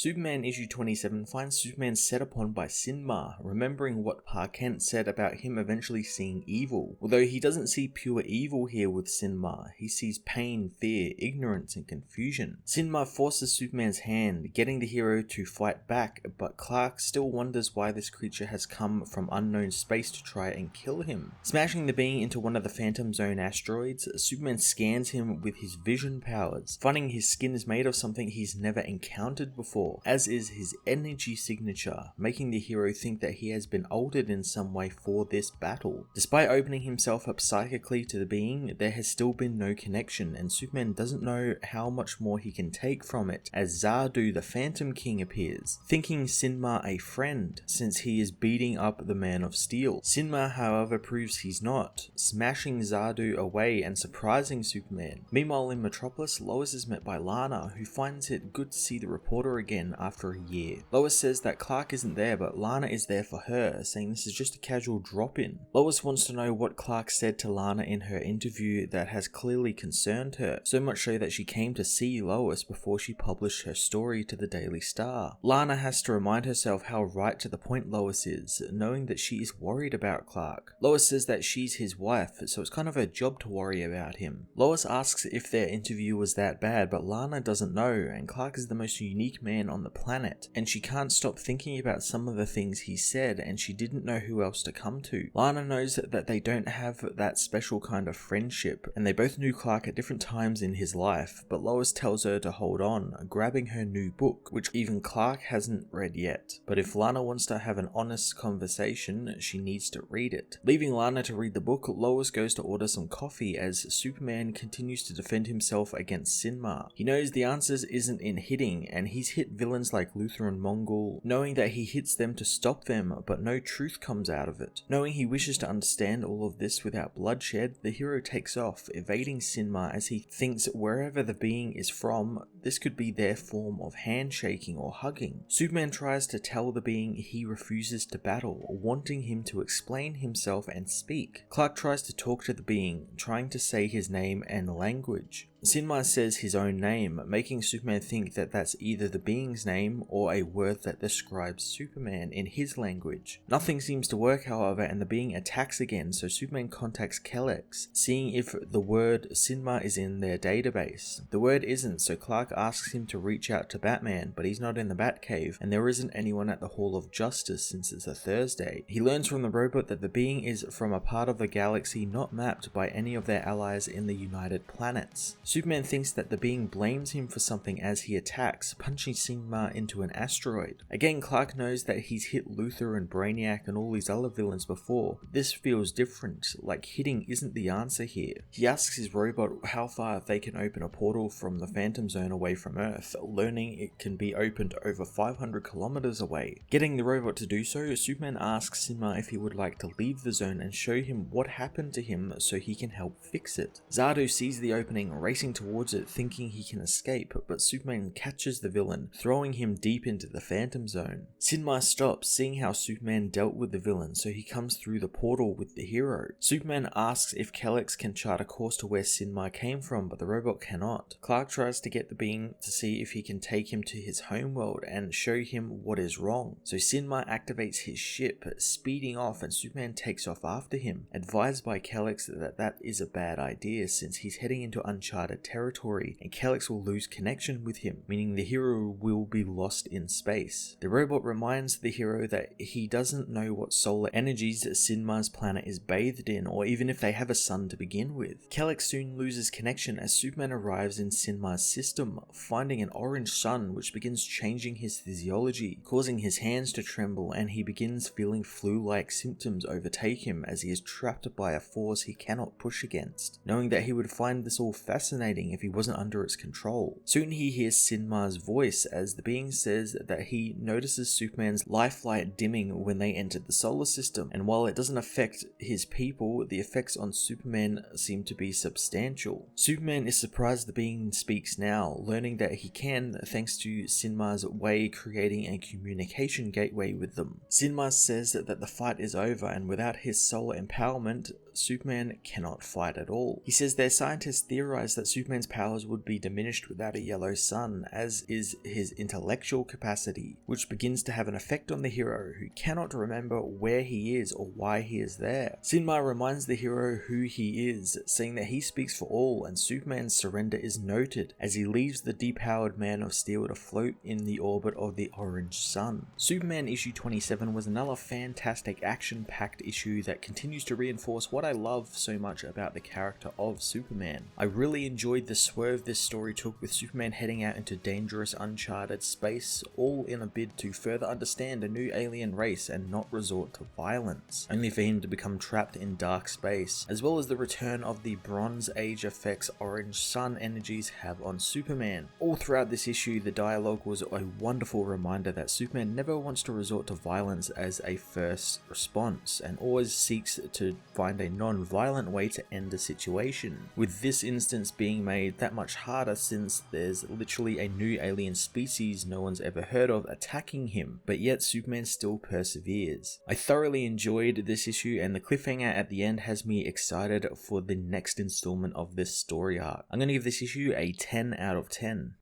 Superman issue 27 finds Superman set upon by Synmarr, remembering what Pa Kent said about him eventually seeing evil. Although he doesn't see pure evil here with Synmarr, he sees pain, fear, ignorance, and confusion. Synmarr forces Superman's hand, getting the hero to fight back, but Clark still wonders why this creature has come from unknown space to try and kill him. Smashing the being into one of the Phantom Zone asteroids, Superman scans him with his vision powers, finding his skin is made of something he's never encountered before, as is his energy signature, making the hero think that he has been altered in some way for this battle. Despite opening himself up psychically to the being, there has still been no connection, and Superman doesn't know how much more he can take from it, as Zardu the Phantom King appears, thinking Synmarr a friend, since he is beating up the Man of Steel. Synmarr, however, proves he's not, smashing Zardu away and surprising Superman. Meanwhile in Metropolis, Lois is met by Lana, who finds it good to see the reporter again after a year. Lois says that Clark isn't there, but Lana is there for her, saying this is just a casual drop-in. Lois wants to know what Clark said to Lana in her interview that has clearly concerned her, so much so that she came to see Lois before she published her story to the Daily Star. Lana has to remind herself how right to the point Lois is, knowing that she is worried about Clark. Lois says that she's his wife, so it's kind of her job to worry about him. Lois asks if their interview was that bad, but Lana doesn't know, and Clark is the most unique man on the planet, and she can't stop thinking about some of the things he said, and she didn't know who else to come to. Lana knows that they don't have that special kind of friendship, and they both knew Clark at different times in his life, but Lois tells her to hold on, grabbing her new book, which even Clark hasn't read yet. But if Lana wants to have an honest conversation, she needs to read it. Leaving Lana to read the book, Lois goes to order some coffee as Superman continues to defend himself against Synmarr. He knows the answers isn't in hitting, and he's hit villains like Luthor and Mongol, knowing that he hits them to stop them, but no truth comes out of it. Knowing he wishes to understand all of this without bloodshed, the hero takes off, evading Synmarr as he thinks wherever the being is from, this could be their form of handshaking or hugging. Superman tries to tell the being he refuses to battle, wanting him to explain himself and speak. Clark tries to talk to the being, trying to say his name and language. Synmarr says his own name, making Superman think that that's either the being's name or a word that describes Superman in his language. Nothing seems to work, however, and the being attacks again, so Superman contacts Kellex, seeing if the word Synmarr is in their database. The word isn't, so Clark asks him to reach out to Batman, but he's not in the Batcave, and there isn't anyone at the Hall of Justice since it's a Thursday. He learns from the robot that the being is from a part of the galaxy not mapped by any of their allies in the United Planets. Superman thinks that the being blames him for something as he attacks, punching Synmarr into an asteroid. Again, Clark knows that he's hit Luthor and Brainiac and all these other villains before, but this feels different, like hitting isn't the answer here. He asks his robot how far they can open a portal from the Phantom Zone away from Earth, learning it can be opened over 500 kilometers away. Getting the robot to do so, Superman asks Synmarr if he would like to leave the zone and show him what happened to him so he can help fix it. Zardu sees the opening, racing towards it thinking he can escape, but Superman catches the villain, throwing him deep into the Phantom Zone. Synmarr stops, seeing how Superman dealt with the villain, so he comes through the portal with the hero. Superman asks if Kellex can chart a course to where Synmarr came from, but the robot cannot. Clark tries to get the being to see if he can take him to his homeworld and show him what is wrong, so Synmarr activates his ship, speeding off, and Superman takes off after him, advised by Kellex that is a bad idea since he's heading into uncharted territory and Kellex will lose connection with him, meaning the hero will be lost in space. The robot reminds the hero that he doesn't know what solar energies Synmarr's planet is bathed in, or even if they have a sun to begin with. Kellex soon loses connection as Superman arrives in Synmarr's system, finding an orange sun which begins changing his physiology, causing his hands to tremble, and he begins feeling flu-like symptoms overtake him as he is trapped by a force he cannot push against, knowing that he would find this all fascinating if he wasn't under its control. Soon he hears Synmarr's voice as the being says that he notices Superman's life light dimming when they entered the solar system, and while it doesn't affect his people, the effects on Superman seem to be substantial. Superman is surprised the being speaks now, learning that he can thanks to Synmarr's way creating a communication gateway with them. Synmarr says that the fight is over, and without his solar empowerment, Superman cannot fight at all. He says their scientists theorize that Superman's powers would be diminished without a yellow sun, as is his intellectual capacity, which begins to have an effect on the hero, who cannot remember where he is or why he is there. Synmarr reminds the hero who he is, saying that he speaks for all, and Superman's surrender is noted as he leaves the depowered Man of Steel to float in the orbit of the orange sun. Superman issue 27 was another fantastic action-packed issue that continues to reinforce what I love so much about the character of Superman. I really enjoyed the swerve this story took, with Superman heading out into dangerous uncharted space, all in a bid to further understand a new alien race and not resort to violence, only for him to become trapped in dark space, as well as the return of the Bronze Age effects orange sun energies have on Superman. All throughout this issue, the dialogue was a wonderful reminder that Superman never wants to resort to violence as a first response, and always seeks to find a non-violent way to end the situation, with this instance being made that much harder since there's literally a new alien species no one's ever heard of attacking him, but yet Superman still perseveres. I thoroughly enjoyed this issue, and the cliffhanger at the end has me excited for the next installment of this story arc. I'm going to give this issue a 10 out of 10.